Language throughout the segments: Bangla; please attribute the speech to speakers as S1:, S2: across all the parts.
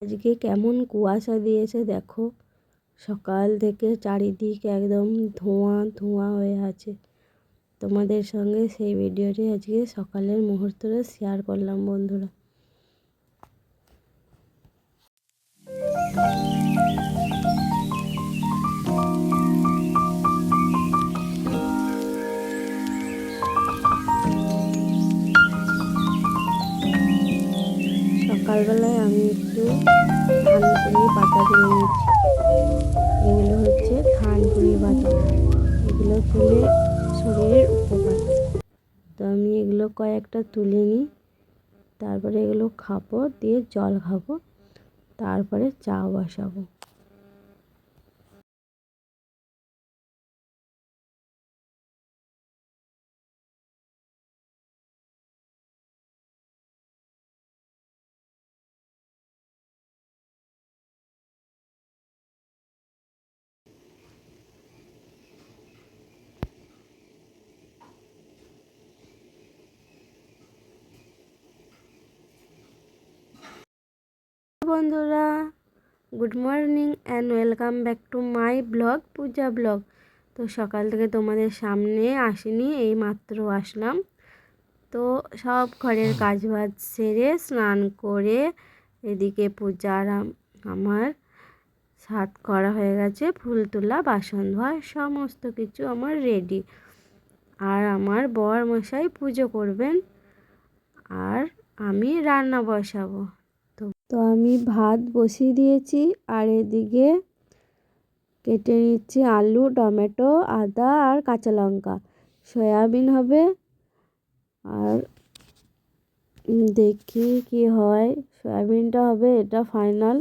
S1: আজকে কেমন কুয়াশা দিয়েছে দেখো, সকাল থেকে চারিদিক একদম ধোঁয়া ধোঁয়া হয়ে আছে। তোমাদের সঙ্গে সেই ভিডিওটি আজকে সকালের মুহূর্তটা শেয়ার করলাম বন্ধুরা। সকালবেলায় আমি একটু থানকুনি পাতা তুলে নিচ্ছি। এগুলো হচ্ছে থানকুনি পাতা, এগুলো খেলে শরীরের উপকার। তো আমি এগুলো কয়েকটা তুলে নিই, তারপরে এগুলো খাবো, দিয়ে জল খাবো, তারপরে চা বসাবো। বন্ধুরা, good morning and welcome back to my blog, Puja blog. তো সকাল থেকে তোমাদের সামনে আসিনি, এই মাত্র আসলাম। তো সব ঘরের কাজবাজ সেরে স্নান করে এদিকে পূজার আমার সাত করা হয়ে গেছে, ফুল তোলা, বাসন ধোয়া, সমস্ত কিছু আমার রেডি। আর আমার বর মশাই পুজো করবেন আর আমি রান্না বসাবো। তো আমি ভাত বসিয়ে দিয়েছি, আর এদিকে কেটে নিচ্ছি আলু, টমেটো, আদা আর কাঁচা লঙ্কা। সয়াবিন হবে, আর দেখি কি হয়। সয়াবিনটা হবে, এটা ফাইনাল।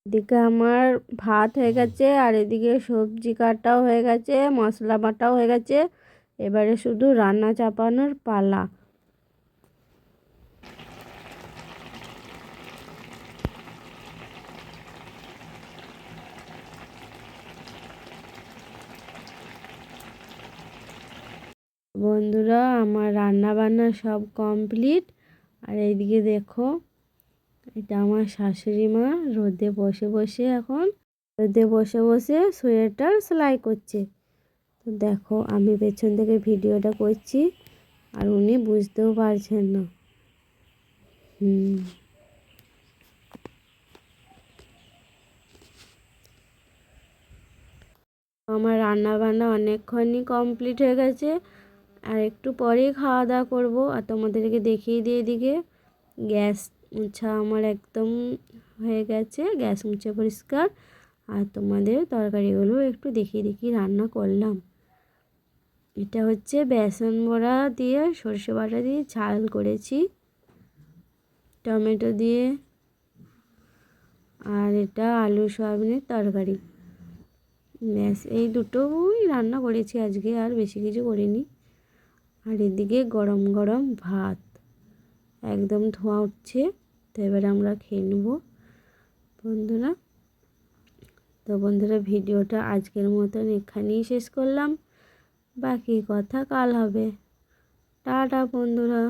S1: এদিকে আমার ভাত হয়ে গেছে, আর এদিকে সবজি কাটাও হয়ে গেছে, মশলা বাটাও হয়ে গেছে। এবারে শুধু রান্না চাপানোর পালা। বন্ধুরা, আমার রান্না বান্না সব কমপ্লিট। আর এইদিকে দেখো, এটা আমার শাশুড়ি মা রোদে বসে বসে সোয়েটার সেলাই করছে। তো দেখো, আমি পেছন থেকে ভিডিওটা করছি, আর উনি বুঝতেও পারছেন না। আমার রান্না বান্না অনেকক্ষণই কমপ্লিট হয়ে গেছে, আর একটু পরেই খাওয়া দাওয়া করবো। আর তোমাদেরকে দেখিয়ে দিয়ে এদিকে গ্যাস মুছা আমার একদম হয়ে গেছে, গ্যাস মুছে পরিষ্কার। আর তোমাদের তরকারিগুলো একটু দেখিয়ে রান্না করলাম। এটা হচ্ছে বেসন বড়া দিয়ে সরষে বাটা দিয়ে ঝাল করেছি, টমেটো দিয়ে। আর এটা আলু সয়াবিনের তরকারি। ব্যাস এই দুটোই রান্না করেছি আজকে, আর বেশি কিছু করিনি। আর এদিকে গরম গরম ভাত, একদম ধোঁয়া উঠছে। তো এবারে আমরা খেয়ে নেব বন্ধুরা। তো বন্ধুরা ভিডিওটা আজকের মতন এখানেই শেষ করলাম, বাকি কথা কাল হবে। টাটা বন্ধুরা।